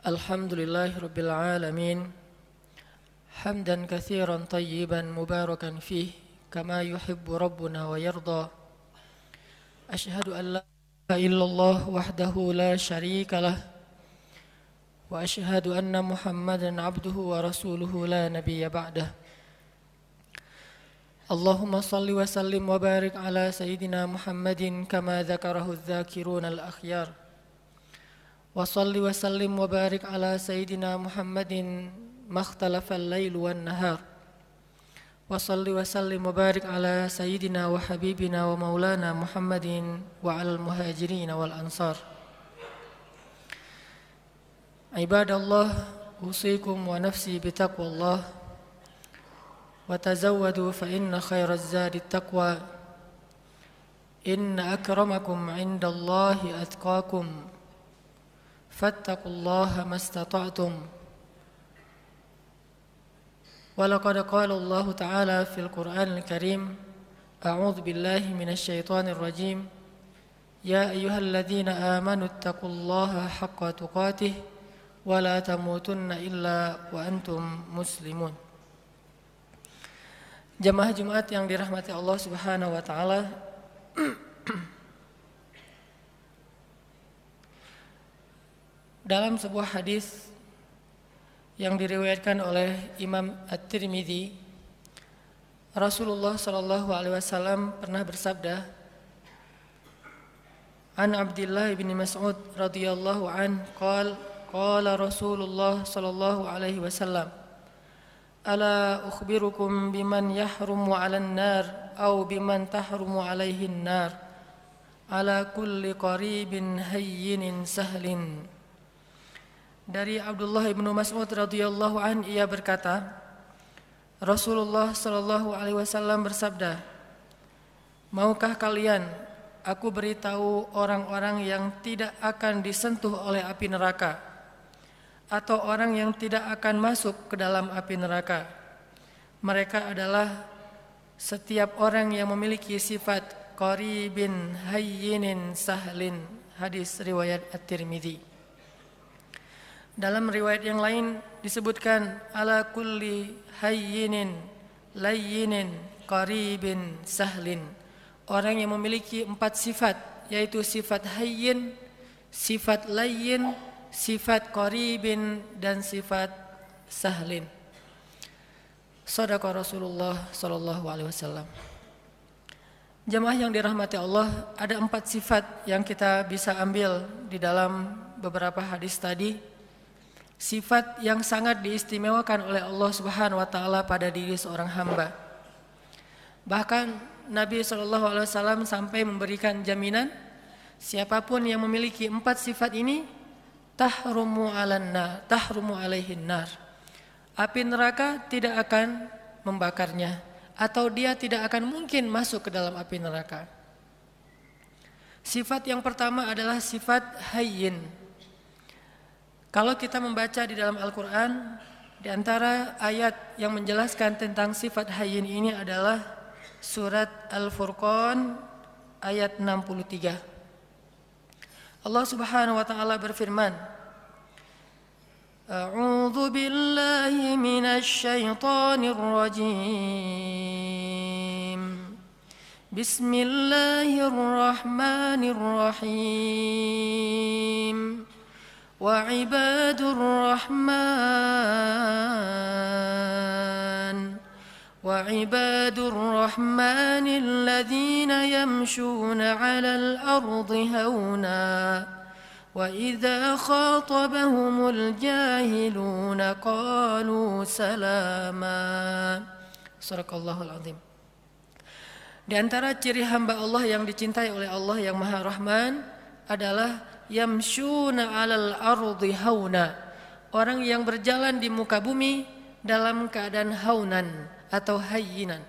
Alhamdulillahi Rabbil Alamin. Hamdan kathiran tayyiban mubarakan fih kama yuhibbu Rabbuna wa yarda. Ashhadu an la ilaha illallah wahdahu la sharika lah. Wa ashhadu anna Muhammadan abduhu wa rasuluhu la nabiyya ba'dah. Allahumma salli wa sallim wa barik ala Sayyidina Muhammadin kama dzakarahu adh-dhakiruna al-akhyar. Wa salli wa sallim wa barik ala Sayyidina Muhammadin makhtalafa al-lail wan nahar. Wa salli wa sallim wa barik ala Sayyidina wa habibina wa maulana Muhammadin wa ala al-muhajirin wal ansar. Ibadallah, usikum wa nafsi bitaqwallah. Wa tazawwadu fa inna khairaz zadi taqwa. Inna akramakum 'indallahi atqakum. Fattaqullaha mastata'tum. Walaqad qala Allah Ta'ala fil Qur'anil Karim, a'udzu billahi minasy syaithanir rajim. Ya ayyuhalladzina amanu taqullaha haqqa tuqatih wa la tamutunna illa wa antum muslimun. Jamaah Jumat yang dirahmati Allah Subhanahu wa taala. Dalam sebuah hadis yang diriwayatkan oleh Imam At-Tirmidzi, Rasulullah sallallahu alaihi wasallam pernah bersabda, An Abdullah bin Mas'ud radhiyallahu an qala Rasulullah sallallahu alaihi wasallam, Ala ukhbirukum biman yahrumu 'alan nar aw biman tahrumu 'alaihi an-nar, ala kulli qaribin hayyinin sahlin. Dari Abdullah bin Mas'ud radhiyallahu an, ia berkata, Rasulullah sallallahu alaihi wasallam bersabda, maukah kalian aku beritahu orang-orang yang tidak akan disentuh oleh api neraka, atau orang yang tidak akan masuk ke dalam api neraka? Mereka adalah setiap orang yang memiliki sifat qaribin hayyinin sahlin. Hadis riwayat At-Tirmidzi. Dalam riwayat yang lain disebutkan ala kulli hayyinin layyinin qaribin sahlin. Orang yang memiliki 4 sifat, yaitu sifat hayyin, sifat layyin, sifat qaribin, dan sifat sahlin. Shadaqa Rasulullah sallallahu alaihi wasallam. Jamaah yang dirahmati Allah, ada 4 sifat yang kita bisa ambil di dalam beberapa hadis tadi. Sifat yang sangat diistimewakan oleh Allah Subhanahu wa taala pada diri seorang hamba. Bahkan Nabi SAW sampai memberikan jaminan, siapapun yang memiliki 4 sifat ini, tahrumu alaihin nar. Api neraka tidak akan membakarnya, atau dia tidak akan mungkin masuk ke dalam api neraka. Sifat yang pertama adalah sifat hayyin. Kalau kita membaca di dalam Al-Quran, di antara ayat yang menjelaskan tentang sifat hayyin ini adalah surat Al-Furqan ayat 63. Allah Subhanahu wa taala berfirman, A'udzu billahi minasy syaithanir rajim. Bismillahirrahmanirrahim. وعباد الرحمن الذين يمشون على الأرض هونا وإذا خاطبهم الجاهلون قالوا سلاما. Sadaqallahul azim. Di antara ciri hamba Allah yang dicintai oleh Allah yang Maha Rahman adalah yamshuna 'alal ardi hauna, orang yang berjalan di muka bumi dalam keadaan haunan atau hayyinan.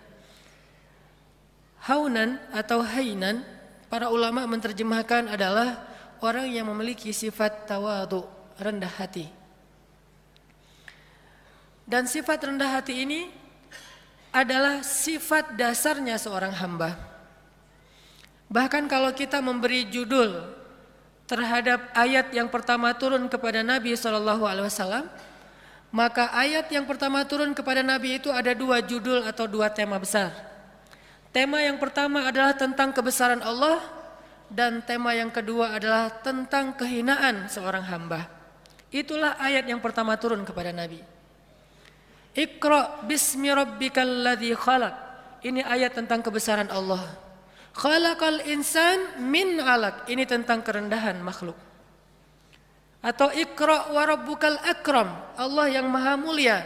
Haunan atau hayyinan, para ulama menerjemahkan adalah orang yang memiliki sifat tawadhu, rendah hati. Dan sifat rendah hati ini adalah sifat dasarnya seorang hamba. Bahkan kalau kita memberi judul terhadap ayat yang pertama turun kepada Nabi SAW, maka ayat yang pertama turun kepada Nabi itu ada dua judul atau dua tema besar. Tema yang pertama adalah tentang kebesaran Allah, dan tema yang kedua adalah tentang kehinaan seorang hamba. Itulah ayat yang pertama turun kepada Nabi. Iqra bismi rabbikal ladzi khalaq. Ini ayat tentang kebesaran Allah. Khalaqal insan min 'alaq. Ini tentang kerendahan makhluk. Atau Iqra wa rabbukal akram. Allah yang maha mulia.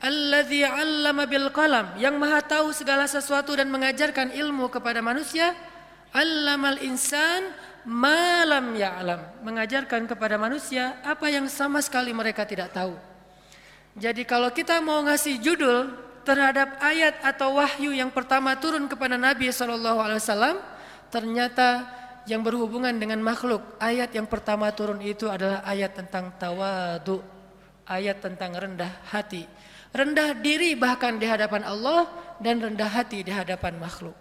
Alladzi 'allama bil qalam. Yang maha tahu segala sesuatu dan mengajarkan ilmu kepada manusia. 'Allamal insan ma lam ya'lam. Mengajarkan kepada manusia apa yang sama sekali mereka tidak tahu. Jadi kalau kita mau ngasih judul terhadap ayat atau wahyu yang pertama turun kepada Nabi SAW, ternyata yang berhubungan dengan makhluk, ayat yang pertama turun itu adalah ayat tentang tawadu, ayat tentang rendah hati, rendah diri bahkan di hadapan Allah, dan rendah hati di hadapan makhluk.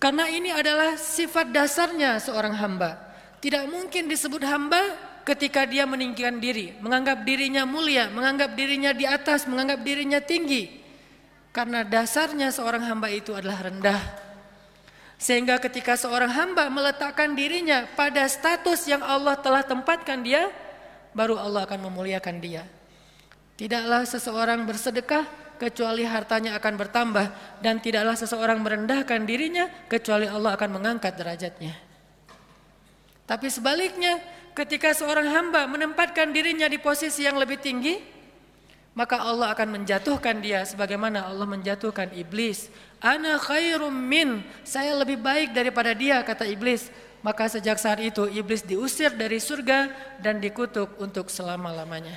Karena ini adalah sifat dasarnya seorang hamba. Tidak mungkin disebut hamba ketika dia meninggikan diri, menganggap dirinya mulia, menganggap dirinya di atas, menganggap dirinya tinggi. Karena dasarnya seorang hamba itu adalah rendah. Sehingga ketika seorang hamba meletakkan dirinya pada status yang Allah telah tempatkan dia, baru Allah akan memuliakan dia. Tidaklah seseorang bersedekah kecuali hartanya akan bertambah, dan tidaklah seseorang merendahkan dirinya kecuali Allah akan mengangkat derajatnya. Tapi sebaliknya, ketika seorang hamba menempatkan dirinya di posisi yang lebih tinggi, maka Allah akan menjatuhkan dia sebagaimana Allah menjatuhkan iblis. Ana khairum min, saya lebih baik daripada dia, kata iblis. Maka sejak saat itu iblis diusir dari surga dan dikutuk untuk selama-lamanya.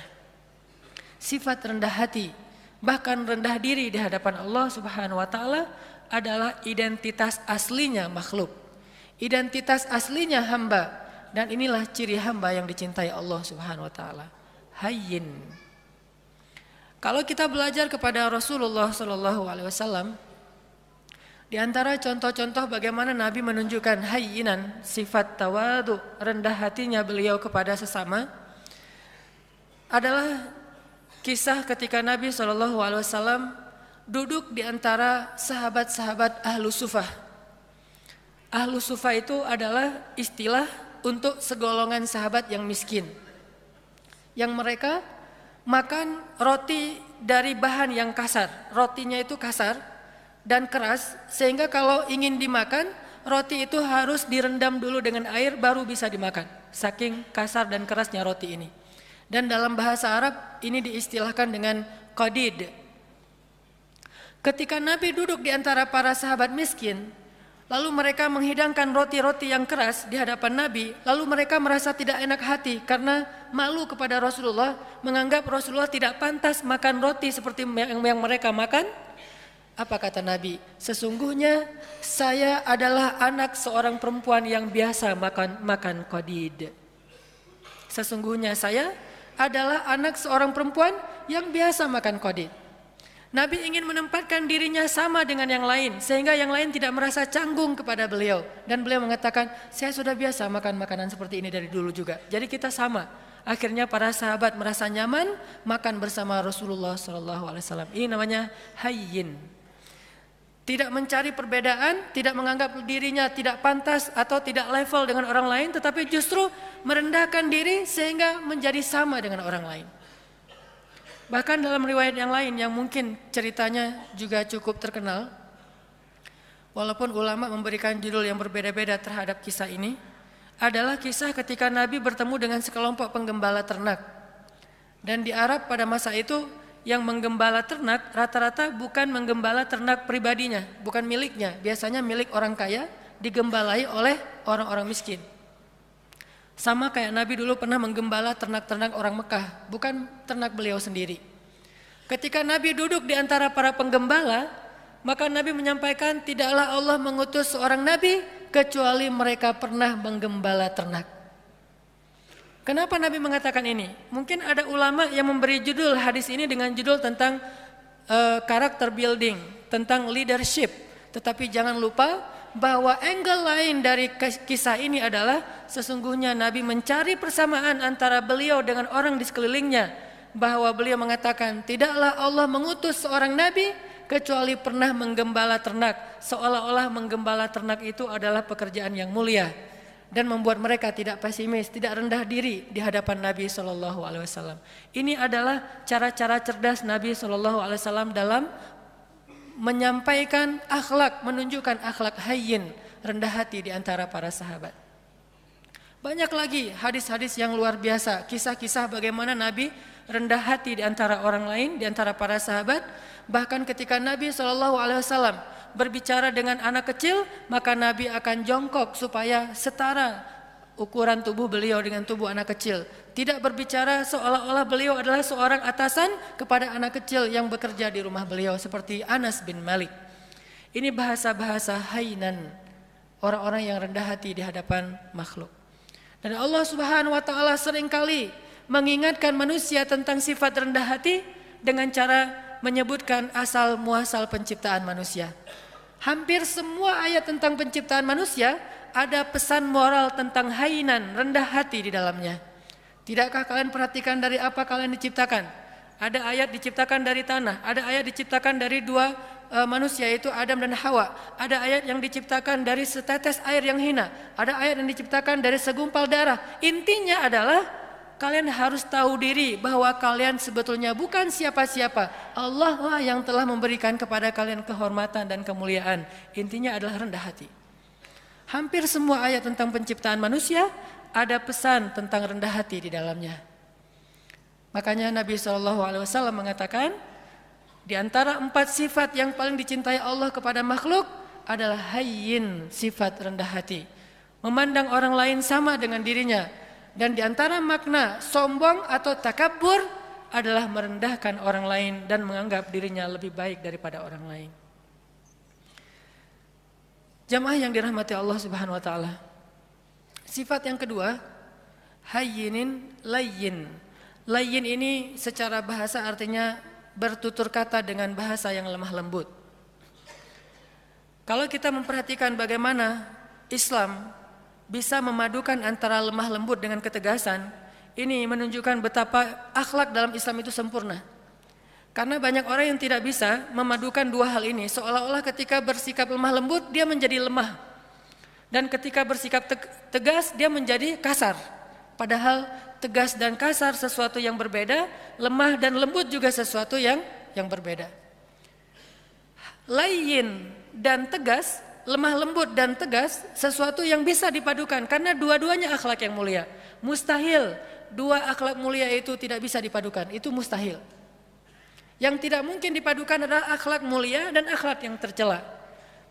Sifat rendah hati, bahkan rendah diri di hadapan Allah Subhanahu wa taala adalah identitas aslinya makhluk. Identitas aslinya hamba, dan inilah ciri hamba yang dicintai Allah Subhanahu wa taala. Hayyin. Kalau kita belajar kepada Rasulullah sallallahu alaihi wasallam, di antara contoh-contoh bagaimana Nabi menunjukkan hayyinan, sifat tawadu, rendah hatinya beliau kepada sesama, adalah kisah ketika Nabi sallallahu alaihi wasallam duduk di antara sahabat-sahabat Ahlu Sufah. Ahlu Sufah itu adalah istilah untuk segolongan sahabat yang miskin, yang mereka makan roti dari bahan yang kasar. Rotinya itu kasar dan keras, sehingga kalau ingin dimakan, roti itu harus direndam dulu dengan air baru bisa dimakan. Saking kasar dan kerasnya roti ini. Dan dalam bahasa Arab ini diistilahkan dengan qadid. Ketika Nabi duduk di antara para sahabat miskin, lalu mereka menghidangkan roti-roti yang keras di hadapan Nabi, lalu mereka merasa tidak enak hati karena malu kepada Rasulullah, menganggap Rasulullah tidak pantas makan roti seperti yang mereka makan. Apa kata Nabi? Sesungguhnya saya adalah anak seorang perempuan yang biasa makan qadid. Sesungguhnya saya adalah anak seorang perempuan yang biasa makan qadid. Nabi ingin menempatkan dirinya sama dengan yang lain, sehingga yang lain tidak merasa canggung kepada beliau. Dan beliau mengatakan, saya sudah biasa makan makanan seperti ini dari dulu juga. Jadi kita sama. Akhirnya para sahabat merasa nyaman makan bersama Rasulullah SAW. Ini namanya hayyin. Tidak mencari perbedaan, tidak menganggap dirinya tidak pantas atau tidak level dengan orang lain, tetapi justru merendahkan diri sehingga menjadi sama dengan orang lain. Bahkan dalam riwayat yang lain yang mungkin ceritanya juga cukup terkenal, walaupun ulama memberikan judul yang berbeda-beda terhadap kisah ini, adalah kisah ketika Nabi bertemu dengan sekelompok penggembala ternak. Dan di Arab pada masa itu yang menggembala ternak rata-rata bukan menggembala ternak pribadinya, bukan miliknya, biasanya milik orang kaya digembalai oleh orang-orang miskin. Sama kayak Nabi dulu pernah menggembala ternak-ternak orang Mekah, bukan ternak beliau sendiri. Ketika Nabi duduk di antara para penggembala, maka Nabi menyampaikan, tidaklah Allah mengutus seorang Nabi kecuali mereka pernah menggembala ternak. Kenapa Nabi mengatakan ini? Mungkin ada ulama yang memberi judul hadis ini dengan judul tentang karakter building, tentang leadership. Tetapi jangan lupa bahwa angle lain dari kisah ini adalah sesungguhnya Nabi mencari persamaan antara beliau dengan orang di sekelilingnya, bahwa beliau mengatakan tidaklah Allah mengutus seorang nabi kecuali pernah menggembala ternak, seolah-olah menggembala ternak itu adalah pekerjaan yang mulia dan membuat mereka tidak pesimis, tidak rendah diri di hadapan Nabi SAW. Ini adalah cara-cara cerdas Nabi SAW dalam menyampaikan akhlak, menunjukkan akhlak hayyin, rendah hati di antara para sahabat. Banyak lagi hadis-hadis yang luar biasa, kisah-kisah bagaimana Nabi rendah hati di antara orang lain, di antara para sahabat. Bahkan ketika Nabi SAW berbicara dengan anak kecil, maka Nabi akan jongkok supaya setara ukuran tubuh beliau dengan tubuh anak kecil. Tidak berbicara seolah-olah beliau adalah seorang atasan kepada anak kecil yang bekerja di rumah beliau seperti Anas bin Malik. Ini bahasa-bahasa hainan, orang-orang yang rendah hati di hadapan makhluk. Dan Allah Subhanahu wa taala seringkali mengingatkan manusia tentang sifat rendah hati dengan cara menyebutkan asal muasal penciptaan manusia. Hampir semua ayat tentang penciptaan manusia ada pesan moral tentang hainan, rendah hati di dalamnya. Tidakkah kalian perhatikan dari apa kalian diciptakan? Ada ayat diciptakan dari tanah, ada ayat diciptakan dari dua manusia yaitu Adam dan Hawa. Ada ayat yang diciptakan dari setetes air yang hina, ada ayat yang diciptakan dari segumpal darah. Intinya adalah kalian harus tahu diri bahwa kalian sebetulnya bukan siapa-siapa. Allah lah yang telah memberikan kepada kalian kehormatan dan kemuliaan. Intinya adalah rendah hati. Hampir semua ayat tentang penciptaan manusia ada pesan tentang rendah hati di dalamnya. Makanya Nabi SAW mengatakan, di antara 4 sifat yang paling dicintai Allah kepada makhluk adalah hayyin, sifat rendah hati. Memandang orang lain sama dengan dirinya. Dan di antara makna sombong atau takabur adalah merendahkan orang lain dan menganggap dirinya lebih baik daripada orang lain. Jamaah yang dirahmati Allah Subhanahu wa taala. Sifat yang kedua, hayyinin layyin. Layyin ini secara bahasa artinya bertutur kata dengan bahasa yang lemah lembut. Kalau kita memperhatikan bagaimana Islam bisa memadukan antara lemah lembut dengan ketegasan, ini menunjukkan betapa akhlak dalam Islam itu sempurna. Karena banyak orang yang tidak bisa memadukan dua hal ini, seolah-olah ketika bersikap lemah lembut dia menjadi lemah, dan ketika bersikap tegas dia menjadi kasar. Padahal tegas dan kasar sesuatu yang berbeda, lemah dan lembut juga sesuatu yang berbeda. Layyin dan tegas, lemah lembut dan tegas sesuatu yang bisa dipadukan karena dua-duanya akhlak yang mulia. Mustahil dua akhlak mulia itu tidak bisa dipadukan, itu mustahil. Yang tidak mungkin dipadukan adalah akhlak mulia dan akhlak yang tercela.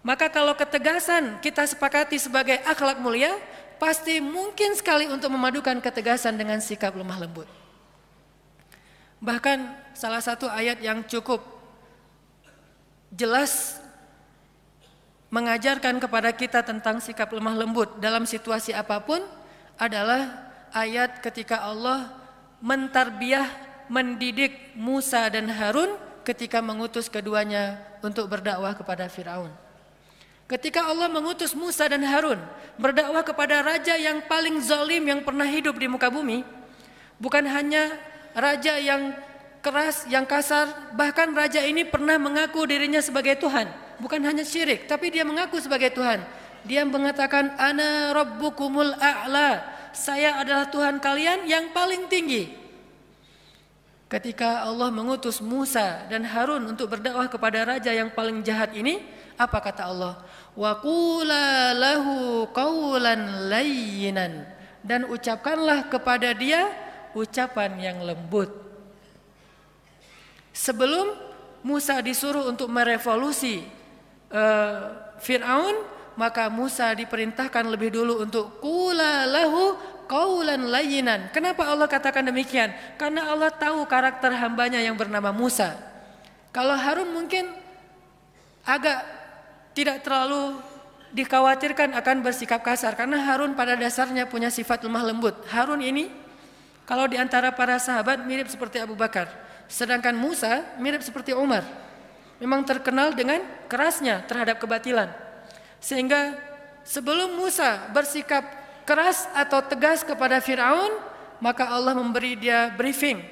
Maka kalau ketegasan kita sepakati sebagai akhlak mulia, pasti mungkin sekali untuk memadukan ketegasan dengan sikap lemah lembut. Bahkan salah satu ayat yang cukup jelas mengajarkan kepada kita tentang sikap lemah lembut dalam situasi apapun adalah ayat ketika Allah mentarbiyah, mendidik Musa dan Harun ketika mengutus keduanya untuk berdakwah kepada Firaun. Ketika Allah mengutus Musa dan Harun berdakwah kepada raja yang paling zalim yang pernah hidup di muka bumi, bukan hanya raja yang keras, yang kasar, bahkan raja ini pernah mengaku dirinya sebagai Tuhan. Bukan hanya syirik, tapi dia mengaku sebagai Tuhan. Dia mengatakan, Ana Rabbukumul A'la, saya adalah Tuhan kalian yang paling tinggi. Ketika Allah mengutus Musa dan Harun untuk berdakwah kepada raja yang paling jahat ini, apa kata Allah? Wa qula lahu qawlan layyinan, dan ucapkanlah kepada dia ucapan yang lembut. Sebelum Musa disuruh untuk merevolusi Fir'aun, maka Musa diperintahkan lebih dulu untuk qula lahu qawlan layyinan. Kenapa Allah katakan demikian? Karena Allah tahu karakter hambanya yang bernama Musa. Kalau Harun mungkin agak tidak terlalu dikhawatirkan akan bersikap kasar, karena Harun pada dasarnya punya sifat lemah lembut. Harun ini kalau di antara para sahabat mirip seperti Abu Bakar, sedangkan Musa mirip seperti Umar. Memang terkenal dengan kerasnya terhadap kebatilan. Sehingga sebelum Musa bersikap keras atau tegas kepada Fir'aun, maka Allah memberi dia briefing,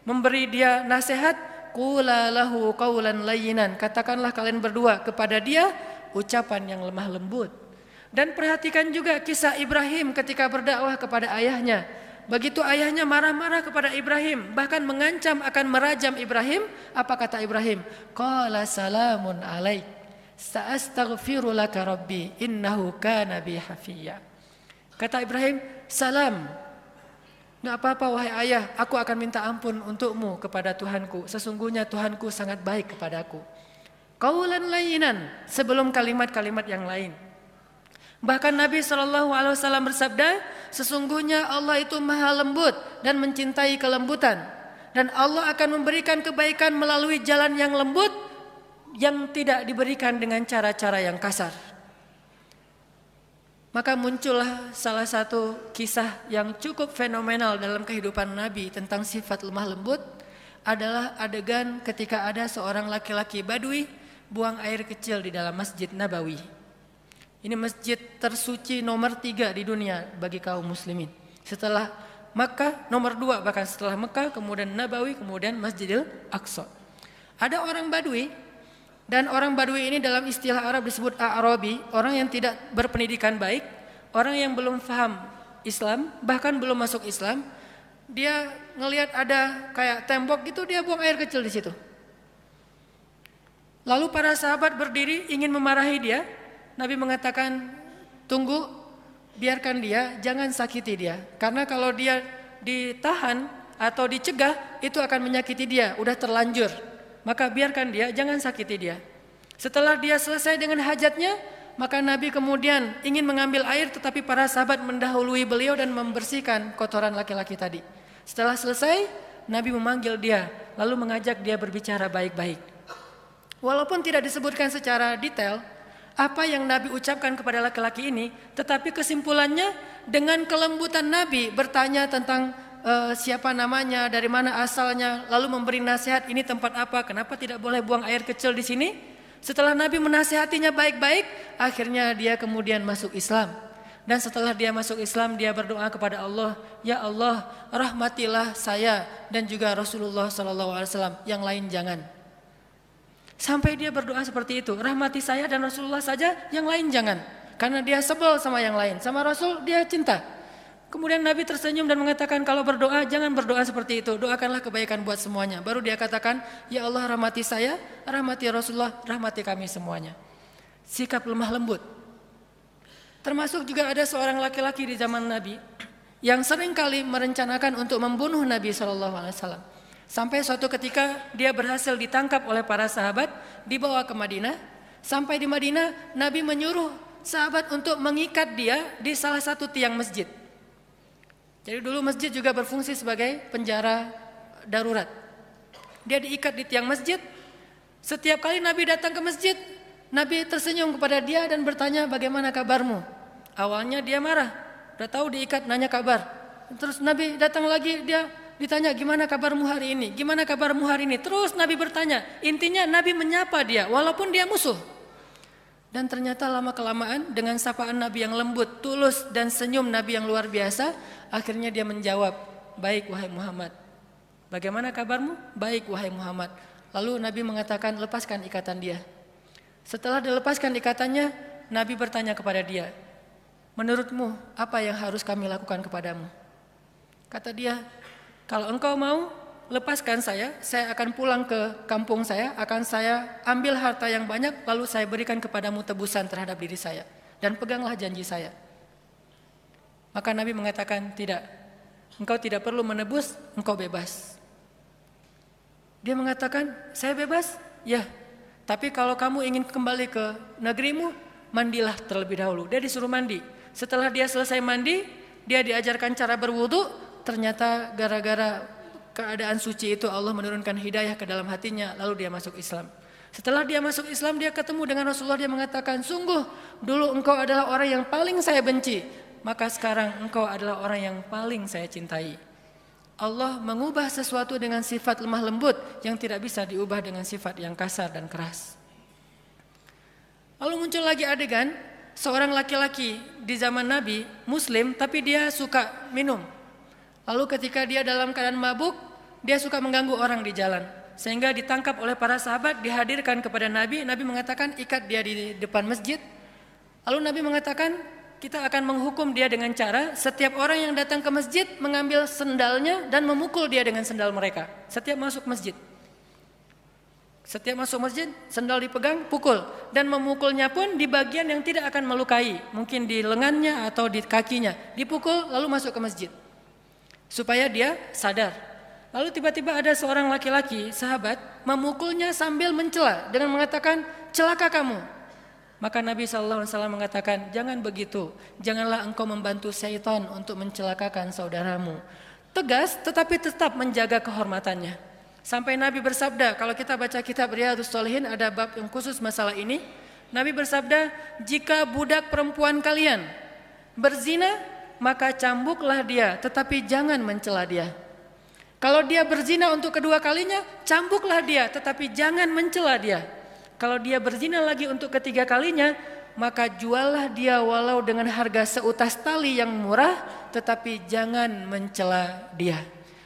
memberi dia nasihat, qula lahu qawlan layyinan, katakanlah kalian berdua kepada dia ucapan yang lemah lembut. Dan perhatikan juga kisah Ibrahim ketika berdakwah kepada ayahnya. Begitu ayahnya marah-marah kepada Ibrahim, bahkan mengancam akan merajam Ibrahim, apa kata Ibrahim? Qala salamun alaik, sa'astaghfiru laka rabbi, innahu kana bi hafiyya. Kata Ibrahim, salam, enggak apa-apa wahai ayah, aku akan minta ampun untukmu kepada Tuhanku. Sesungguhnya Tuhanku sangat baik kepadaku. Qaulan layyinan, sebelum kalimat-kalimat yang lain. Bahkan Nabi SAW bersabda, sesungguhnya Allah itu maha lembut dan mencintai kelembutan. Dan Allah akan memberikan kebaikan melalui jalan yang lembut, yang tidak diberikan dengan cara-cara yang kasar. Maka muncullah salah satu kisah yang cukup fenomenal dalam kehidupan Nabi tentang sifat lemah lembut, adalah adegan ketika ada seorang laki-laki Badui buang air kecil di dalam Masjid Nabawi. Ini masjid tersuci nomor 3 di dunia bagi kaum muslimin. Setelah Makkah, nomor 2 bahkan setelah Makkah, kemudian Nabawi, kemudian Masjidil Aqsa. Ada orang Badui, dan orang Badui ini dalam istilah Arab disebut A'rabi, orang yang tidak berpendidikan baik, orang yang belum paham Islam, bahkan belum masuk Islam. Dia ngelihat ada kayak tembok gitu, dia buang air kecil di situ. Lalu para sahabat berdiri ingin memarahi dia. Nabi mengatakan, tunggu, biarkan dia, jangan sakiti dia. Karena kalau dia ditahan atau dicegah, itu akan menyakiti dia, udah terlanjur. Maka biarkan dia, jangan sakiti dia. Setelah dia selesai dengan hajatnya, maka Nabi kemudian ingin mengambil air, tetapi para sahabat mendahului beliau dan membersihkan kotoran laki-laki tadi. Setelah selesai, Nabi memanggil dia, lalu mengajak dia berbicara baik-baik. Walaupun tidak disebutkan secara detail apa yang Nabi ucapkan kepada laki-laki ini, tetapi kesimpulannya dengan kelembutan Nabi bertanya tentang siapa namanya, dari mana asalnya, lalu memberi nasihat, ini tempat apa, kenapa tidak boleh buang air kecil di sini. Setelah Nabi menasihatinya baik-baik, akhirnya dia kemudian masuk Islam. Dan setelah dia masuk Islam, dia berdoa kepada Allah, ya Allah, rahmatilah saya dan juga Rasulullah SAW, yang lain jangan. Sampai dia berdoa seperti itu, rahmati saya dan Rasulullah saja, yang lain jangan. Karena dia sebel sama yang lain, sama Rasul dia cinta. Kemudian Nabi tersenyum dan mengatakan, kalau berdoa jangan berdoa seperti itu, doakanlah kebaikan buat semuanya. Baru dia katakan, ya Allah rahmati saya, rahmati Rasulullah, rahmati kami semuanya. Sikap lemah lembut. Termasuk juga ada seorang laki-laki di zaman Nabi yang seringkali merencanakan untuk membunuh Nabi SAW. Sampai suatu ketika dia berhasil ditangkap oleh para sahabat, dibawa ke Madinah. Sampai di Madinah, Nabi menyuruh sahabat untuk mengikat dia di salah satu tiang masjid. Jadi dulu masjid juga berfungsi sebagai penjara darurat. Dia diikat di tiang masjid. Setiap kali Nabi datang ke masjid, Nabi tersenyum kepada dia dan bertanya, bagaimana kabarmu? Awalnya dia marah, udah tahu diikat, nanya kabar. Terus Nabi datang lagi, dia ditanya, gimana kabarmu hari ini? Gimana kabarmu hari ini? Terus Nabi bertanya. Intinya Nabi menyapa dia walaupun dia musuh. Dan ternyata lama-kelamaan dengan sapaan Nabi yang lembut, tulus dan senyum Nabi yang luar biasa, akhirnya dia menjawab, baik wahai Muhammad. Bagaimana kabarmu? Baik wahai Muhammad. Lalu Nabi mengatakan, lepaskan ikatan dia. Setelah dilepaskan ikatannya, Nabi bertanya kepada dia, menurutmu apa yang harus kami lakukan kepadamu? Kata dia, kalau engkau mau lepaskan saya akan pulang ke kampung saya, akan saya ambil harta yang banyak, lalu saya berikan kepadamu tebusan terhadap diri saya. Dan peganglah janji saya. Maka Nabi mengatakan, tidak, engkau tidak perlu menebus, engkau bebas. Dia mengatakan, saya bebas? Ya, tapi kalau kamu ingin kembali ke negerimu, mandilah terlebih dahulu. Dia disuruh mandi. Setelah dia selesai mandi, dia diajarkan cara berwudu. Ternyata gara-gara keadaan suci itu Allah menurunkan hidayah ke dalam hatinya, lalu dia masuk Islam. Setelah dia masuk Islam, dia ketemu dengan Rasulullah, dia mengatakan, sungguh dulu engkau adalah orang yang paling saya benci, maka sekarang engkau adalah orang yang paling saya cintai. Allah mengubah sesuatu dengan sifat lemah lembut yang tidak bisa diubah dengan sifat yang kasar dan keras. Lalu muncul lagi adegan seorang laki-laki di zaman Nabi, Muslim, tapi dia suka minum. Lalu ketika dia dalam keadaan mabuk, dia suka mengganggu orang di jalan. Sehingga ditangkap oleh para sahabat, dihadirkan kepada Nabi. Nabi mengatakan ikat dia di depan masjid. Lalu Nabi mengatakan kita akan menghukum dia dengan cara setiap orang yang datang ke masjid mengambil sendalnya dan memukul dia dengan sendal mereka. Setiap masuk masjid. Setiap masuk masjid, sendal dipegang, pukul. Dan memukulnya pun di bagian yang tidak akan melukai. Mungkin di lengannya atau di kakinya. Dipukul lalu masuk ke masjid. Supaya dia sadar. Lalu tiba-tiba ada seorang laki-laki, sahabat, memukulnya sambil mencela dengan mengatakan, celaka kamu. Maka Nabi SAW mengatakan, jangan begitu. Janganlah engkau membantu syaitan untuk mencelakakan saudaramu. Tegas tetapi tetap menjaga kehormatannya. Sampai Nabi bersabda, kalau kita baca kitab Riyadhus Shalihin ada bab yang khusus masalah ini. Nabi bersabda, jika budak perempuan kalian berzina, maka cambuklah dia, tetapi jangan mencela dia. Kalau dia berzina untuk kedua kalinya, cambuklah dia, tetapi jangan mencela dia. Kalau dia berzina lagi untuk ketiga kalinya, maka juallah dia walau dengan harga seutas tali yang murah, tetapi jangan mencela dia.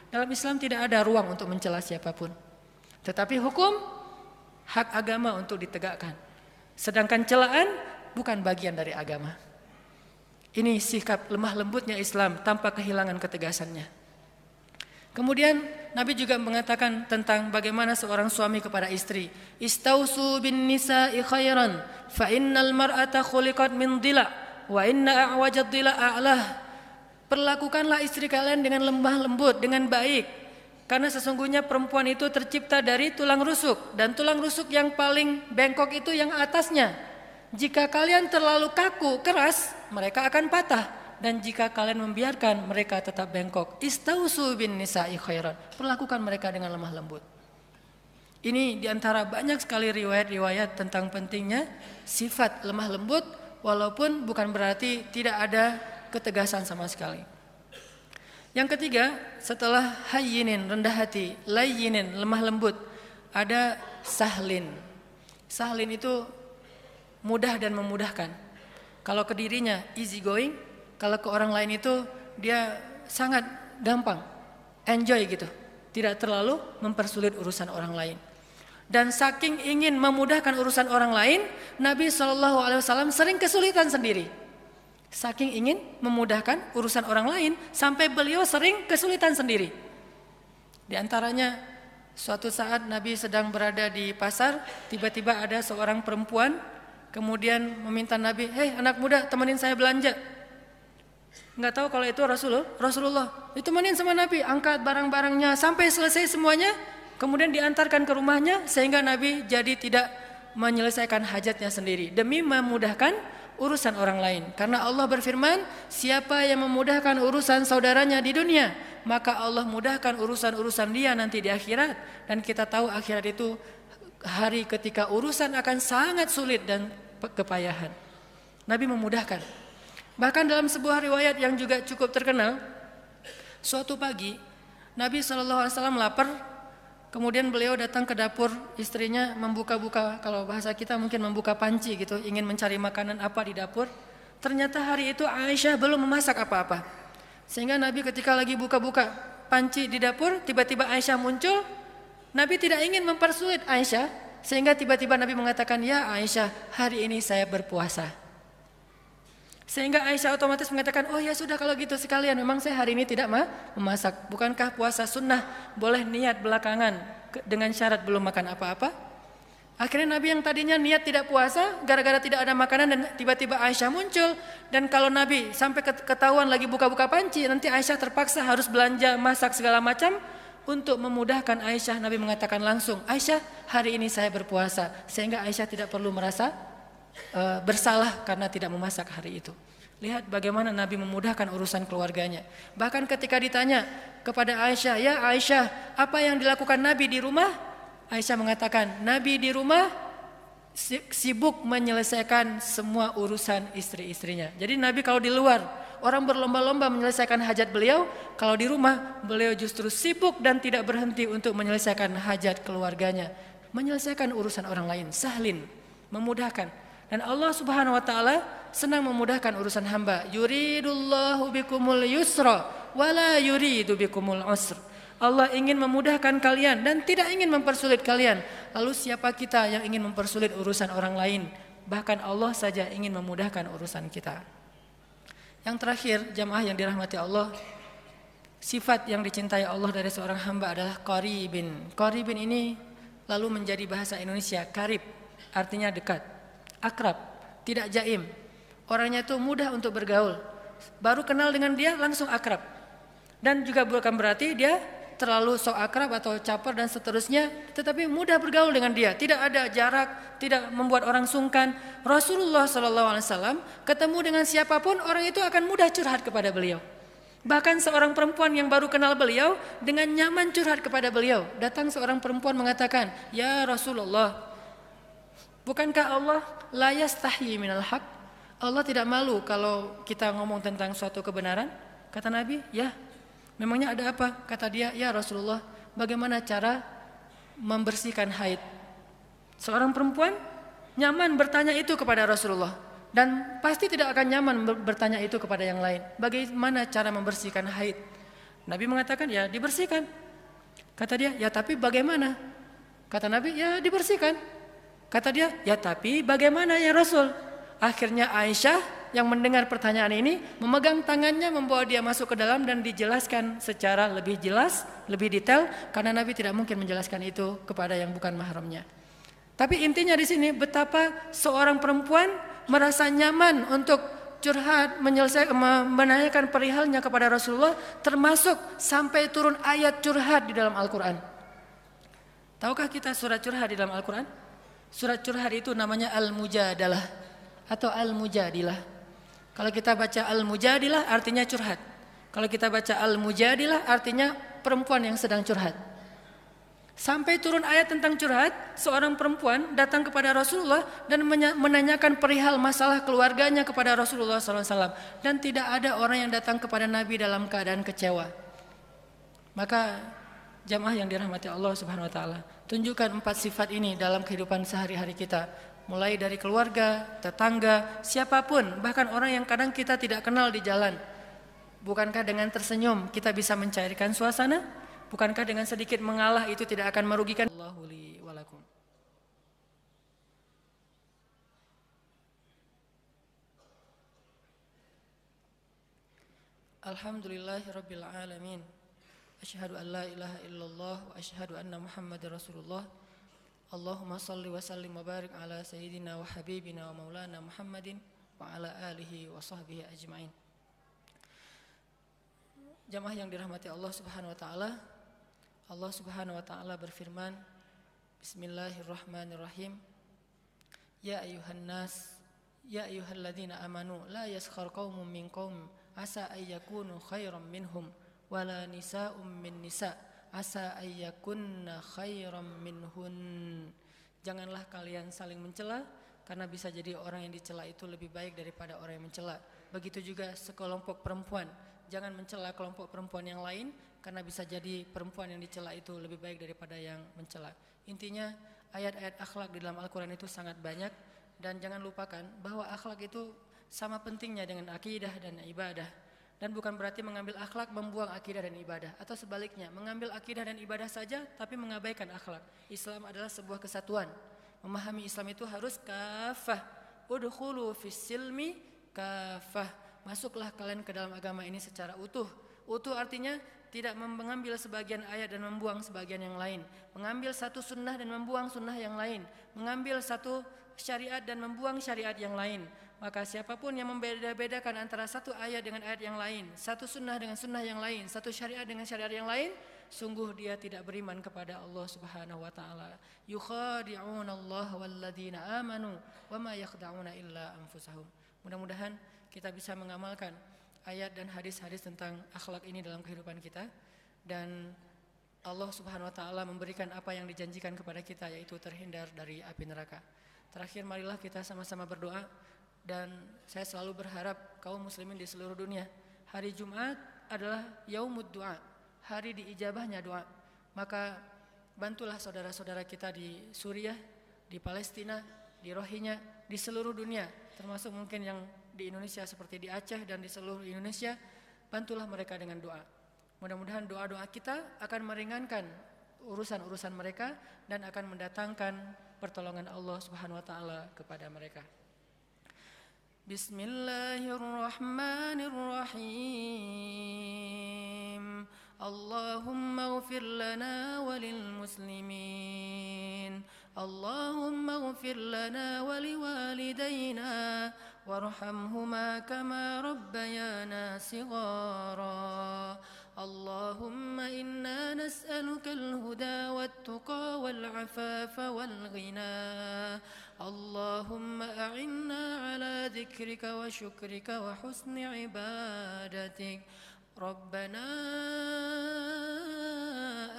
Dalam Islam tidak ada ruang untuk mencela siapapun. Tetapi hukum, hak agama untuk ditegakkan. Sedangkan celaan bukan bagian dari agama. Ini sikap lemah lembutnya Islam tanpa kehilangan ketegasannya. Kemudian Nabi juga mengatakan tentang bagaimana seorang suami kepada istri. Istausu bin nisa'i khairan fa innal mar'ata khuliqat min dhila wa inna a'wajad dhila a'lah. Perlakukanlah istri kalian dengan lemah lembut, dengan baik. Karena sesungguhnya perempuan itu tercipta dari tulang rusuk. Dan tulang rusuk yang paling bengkok itu yang atasnya. Jika kalian terlalu kaku, keras, mereka akan patah. Dan jika kalian membiarkan mereka tetap bengkok, istausu bin nisa'i khairan. Perlakukan mereka dengan lemah lembut. Ini diantara banyak sekali riwayat-riwayat tentang pentingnya sifat lemah lembut, walaupun bukan berarti tidak ada ketegasan sama sekali. Yang ketiga, setelah hayyinin, rendah hati, layyinin, lemah lembut, ada sahlin. Sahlin itu mudah dan memudahkan. Kalau ke dirinya easy going, kalau ke orang lain itu dia sangat gampang, enjoy gitu. Tidak terlalu mempersulit urusan orang lain. Dan saking ingin memudahkan urusan orang lain, Nabi SAW sering kesulitan sendiri. Saking ingin memudahkan urusan orang lain, sampai beliau sering kesulitan sendiri. Di antaranya, suatu saat Nabi sedang berada di pasar, tiba-tiba ada seorang perempuan, kemudian meminta Nabi, hei anak muda temenin saya belanja. Nggak tahu kalau itu Rasulullah. Ditemenin sama Nabi, angkat barang-barangnya sampai selesai semuanya, kemudian diantarkan ke rumahnya sehingga Nabi jadi tidak menyelesaikan hajatnya sendiri demi memudahkan urusan orang lain. Karena Allah berfirman, siapa yang memudahkan urusan saudaranya di dunia, maka Allah mudahkan urusan-urusan dia nanti di akhirat. Dan kita tahu akhirat itu hari ketika urusan akan sangat sulit dan kepayahan. Nabi memudahkan. Bahkan dalam sebuah riwayat yang juga cukup terkenal, suatu pagi Nabi SAW lapar, kemudian beliau datang ke dapur istrinya membuka-buka, kalau bahasa kita mungkin membuka panci gitu, ingin mencari makanan apa di dapur. Ternyata hari itu Aisyah belum memasak apa-apa. Sehingga Nabi ketika lagi buka-buka panci di dapur, tiba-tiba Aisyah muncul. Nabi tidak ingin mempersulit Aisyah, sehingga tiba-tiba Nabi mengatakan, ya Aisyah, hari ini saya berpuasa. Sehingga Aisyah otomatis mengatakan, oh ya sudah kalau gitu sekalian, memang saya hari ini tidak memasak. Bukankah puasa sunnah boleh niat belakangan dengan syarat belum makan apa-apa? Akhirnya Nabi yang tadinya niat tidak puasa, gara-gara tidak ada makanan dan tiba-tiba Aisyah muncul. Dan kalau Nabi sampai ketahuan lagi buka-buka panci, nanti Aisyah terpaksa harus belanja, masak segala macam. Untuk memudahkan Aisyah, Nabi mengatakan langsung, Aisyah hari ini saya berpuasa. Sehingga Aisyah tidak perlu merasa bersalah karena tidak memasak hari itu. Lihat bagaimana Nabi memudahkan urusan keluarganya. Bahkan ketika ditanya kepada Aisyah, ya Aisyah, apa yang dilakukan Nabi di rumah? Aisyah mengatakan, Nabi di rumah sibuk menyelesaikan semua urusan istri-istrinya. Jadi Nabi kalau di luar, orang berlomba-lomba menyelesaikan hajat beliau, kalau di rumah beliau justru sibuk dan tidak berhenti untuk menyelesaikan hajat keluarganya, menyelesaikan urusan orang lain, sahlin, memudahkan. Dan Allah Subhanahu wa taala senang memudahkan urusan hamba. Yuridullahu bikumul yusra wala yuridu bikumul usr. Allah ingin memudahkan kalian dan tidak ingin mempersulit kalian. Lalu siapa kita yang ingin mempersulit urusan orang lain? Bahkan Allah saja ingin memudahkan urusan kita. Yang terakhir, jamaah yang dirahmati Allah, sifat yang dicintai Allah dari seorang hamba adalah qaribin. Qaribin ini lalu menjadi bahasa Indonesia karib, artinya dekat, akrab, tidak jaim. Orangnya itu mudah untuk bergaul. Baru kenal dengan dia langsung akrab. Dan juga bukan berarti dia terlalu sok akrab atau caper dan seterusnya, tetapi mudah bergaul dengan dia. Tidak ada jarak, tidak membuat orang sungkan. Rasulullah SAW ketemu dengan siapapun, orang itu akan mudah curhat kepada beliau. Bahkan seorang perempuan yang baru kenal beliau dengan nyaman curhat kepada beliau. Datang seorang perempuan mengatakan, "Ya Rasulullah, bukankah Allah la yastahyi minal haq?" Allah tidak malu kalau kita ngomong tentang suatu kebenaran? Kata Nabi, "Ya." Memangnya ada apa? Kata dia, "Ya Rasulullah, bagaimana cara membersihkan haid?" Seorang perempuan nyaman bertanya itu kepada Rasulullah. Dan pasti tidak akan nyaman bertanya itu kepada yang lain. Bagaimana cara membersihkan haid? Nabi mengatakan, "Ya dibersihkan." Kata dia, "Ya tapi bagaimana?" Kata Nabi, "Ya dibersihkan." Kata dia, "Ya tapi bagaimana ya Rasul?" Akhirnya Aisyah yang mendengar pertanyaan ini memegang tangannya, membawa dia masuk ke dalam dan dijelaskan secara lebih jelas, lebih detail, karena Nabi tidak mungkin menjelaskan itu kepada yang bukan mahramnya. Tapi intinya di sini betapa seorang perempuan merasa nyaman untuk curhat, menanyakan perihalnya kepada Rasulullah, termasuk sampai turun ayat curhat di dalam Al-Quran. Tahukah kita surat curhat di dalam Al-Quran? Surat curhat itu namanya Al-Mujadalah atau Al-Mujadilah. Kalau kita baca Al-Mujadilah artinya curhat. Kalau kita baca Al-Mujadilah artinya perempuan yang sedang curhat. Sampai turun ayat tentang curhat, seorang perempuan datang kepada Rasulullah dan menanyakan perihal masalah keluarganya kepada Rasulullah SAW. Dan tidak ada orang yang datang kepada Nabi dalam keadaan kecewa. Maka jamaah yang dirahmati Allah Subhanahu Wa Taala, tunjukkan 4 sifat ini dalam kehidupan sehari-hari kita. Mulai dari keluarga, tetangga, siapapun, bahkan orang yang kadang kita tidak kenal di jalan. Bukankah dengan tersenyum kita bisa mencairkan suasana? Bukankah dengan sedikit mengalah itu tidak akan merugikan? Allahu li wa lakum. Alhamdulillahirabbil alamin. Asyhadu an la ilaha illallah wa asyhadu anna Muhammadar Rasulullah. Allahumma salli wa sallim wa barik ala sayyidina wa habibina wa maulana Muhammadin wa ala alihi wa sahbihi ajma'in. Jamaah yang dirahmati Allah Subhanahu wa taala, Allah Subhanahu wa taala berfirman, Bismillahirrahmanirrahim. Ya ayuhan nas, ya ayyuhalladzina amanu la yaskhar qaumun min qaum asa ay yakunu khairan minhum wala nisa'um min nisa' asa ayyakunna khairam minhun. Janganlah kalian saling mencela, karena bisa jadi orang yang dicela itu lebih baik daripada orang yang mencela. Begitu juga sekelompok perempuan, jangan mencela kelompok perempuan yang lain, karena bisa jadi perempuan yang dicela itu lebih baik daripada yang mencela. Intinya ayat-ayat akhlak di dalam Al-Quran itu sangat banyak. Dan jangan lupakan bahwa akhlak itu sama pentingnya dengan akidah dan ibadah. Dan bukan berarti mengambil akhlak membuang akidah dan ibadah, atau sebaliknya, mengambil akidah dan ibadah saja tapi mengabaikan akhlak. Islam adalah sebuah kesatuan. Memahami Islam itu harus kafah. Udkhulu fis silmi kafah. Masuklah kalian ke dalam agama ini secara utuh. Utuh artinya tidak mengambil sebagian ayat dan membuang sebagian yang lain. Mengambil satu sunnah dan membuang sunnah yang lain. Mengambil satu syariat dan membuang syariat yang lain. Maka siapapun yang membeda-bedakan antara satu ayat dengan ayat yang lain, satu sunnah dengan sunnah yang lain, satu syariat dengan syariat yang lain, sungguh dia tidak beriman kepada Allah Subhanahu wa taala. Yukhadi'una Allah walladzina amanu wama yakhda'una illa anfusahum. Mudah-mudahan kita bisa mengamalkan ayat dan hadis-hadis tentang akhlak ini dalam kehidupan kita, dan Allah Subhanahu wa taala memberikan apa yang dijanjikan kepada kita, yaitu terhindar dari api neraka. Terakhir, marilah kita sama-sama berdoa. Dan saya selalu berharap kaum muslimin di seluruh dunia, hari Jumat adalah yaumud du'a, hari diijabahnya doa. Maka bantulah saudara-saudara kita di Suriah, di Palestina, di Rohingya, di seluruh dunia, termasuk mungkin yang di Indonesia seperti di Aceh dan di seluruh Indonesia, bantulah mereka dengan doa. Mudah-mudahan doa-doa kita akan meringankan urusan-urusan mereka dan akan mendatangkan pertolongan Allah Subhanahu wa taala kepada mereka. Bismillahirrahmanirrahim. Allahumma ighfir lana walil muslimin. Allahumma ighfir lana waliwalidayna warhamhuma kama rabbayana shighara. Allahumma inna nas'aluka al-huda wat-tuqa wal-'afafa wal-ghina. Allahumma a'inna ala dhikrika wa syukrika wa husni ibadatik. Rabbana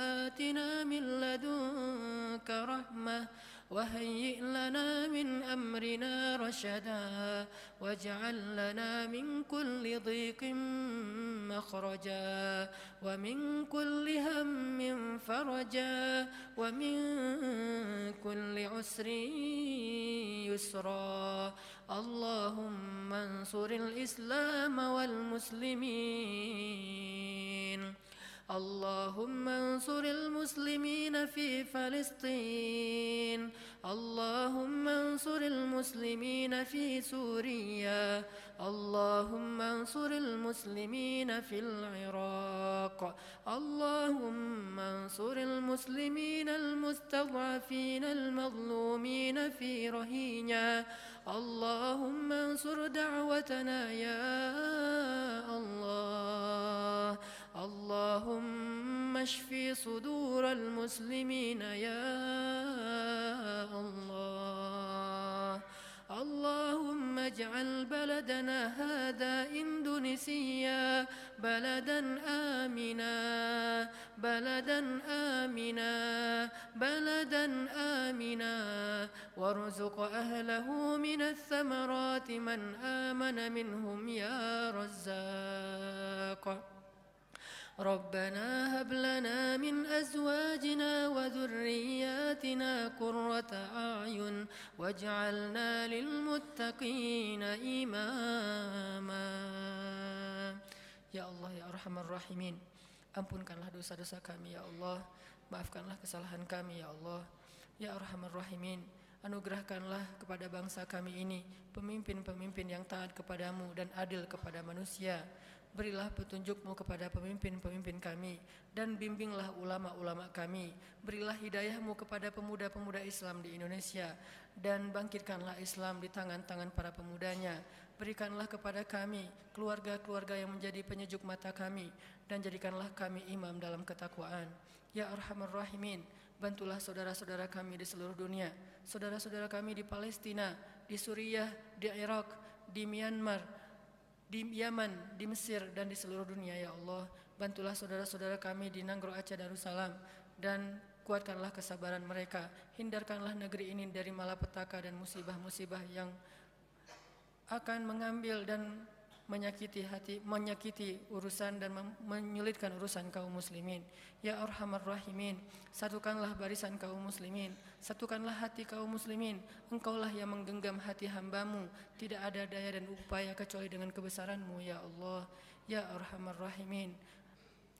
atina min ladunka rahmah wa hayyi' lana min amrina rashada waj'al lana min kulli dhiqin makhraja wa min kulli hammin faraja wa min kulli usrin yusra. Allahumma ansuril Islam wal muslimin. اللهم انصر المسلمين في فلسطين. اللهم انصر المسلمين في سوريا. اللهم انصر المسلمين في العراق. اللهم انصر المسلمين المستضعفين المظلومين في رهينة. اللهم انصر دعوتنا يا الله. اللهم اشف صدور المسلمين يا الله. اللهم اجعل بلدنا هذا إندونيسيا بلدا آمنا بلدا آمنا بلدا آمنا وارزق أهله من الثمرات من آمن منهم يا رزاق. ربنا هب لنا من أزواجنا وذرياتنا قرة أعين واجعلنا للمتقين إماما. Ya Allah, ya Arhamar Rahimin, ampunkanlah dosa-dosa kami ya Allah, maafkanlah kesalahan kami ya Allah. Ya Arhamar Rahimin, anugerahkanlah kepada bangsa kami ini pemimpin-pemimpin yang taat kepadamu dan adil kepada manusia. Berilah petunjuk-Mu kepada pemimpin-pemimpin kami dan bimbinglah ulama-ulama kami. Berilah hidayah-Mu kepada pemuda-pemuda Islam di Indonesia dan bangkitkanlah Islam di tangan-tangan para pemudanya. Berikanlah kepada kami keluarga-keluarga yang menjadi penyejuk mata kami dan jadikanlah kami imam dalam ketakwaan. Ya Arhamar Rahimin, bantulah saudara-saudara kami di seluruh dunia, saudara-saudara kami di Palestina, di Suriah, di Irak, di Myanmar, di Yaman, di Mesir dan di seluruh dunia ya Allah. Bantulah saudara-saudara kami di Nanggro Aceh Darussalam dan kuatkanlah kesabaran mereka. Hindarkanlah negeri ini dari malapetaka dan musibah-musibah yang akan mengambil dan menyakiti urusan dan menyulitkan urusan kaum muslimin. Ya Arhamar Rahimin, satukanlah barisan kaum muslimin, satukanlah hati kaum muslimin. Engkaulah yang menggenggam hati hamba-Mu, tidak ada daya dan upaya kecuali dengan kebesaran-Mu ya Allah. Ya Arhamar Rahimin,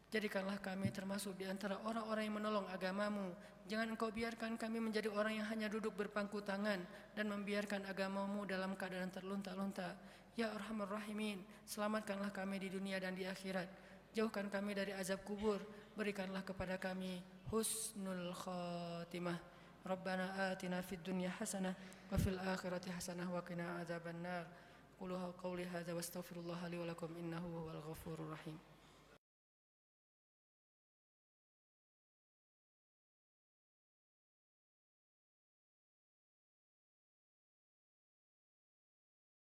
jadikanlah kami termasuk di antara orang-orang yang menolong agama-Mu. Jangan Engkau biarkan kami menjadi orang yang hanya duduk berpangku tangan dan membiarkan agama-Mu dalam keadaan terlunta-lunta. Ya Arhamar Rahimin, selamatkanlah kami di dunia dan di akhirat. Jauhkan kami dari azab kubur. Berikanlah kepada kami husnul khatimah. Rabbana atina fid dunya hasanah wa fil akhirati hasanah wa qina adzabannar. Qulu qawli hadza wastaghfirullah li wa lakum innahu huwal ghafurur rahim.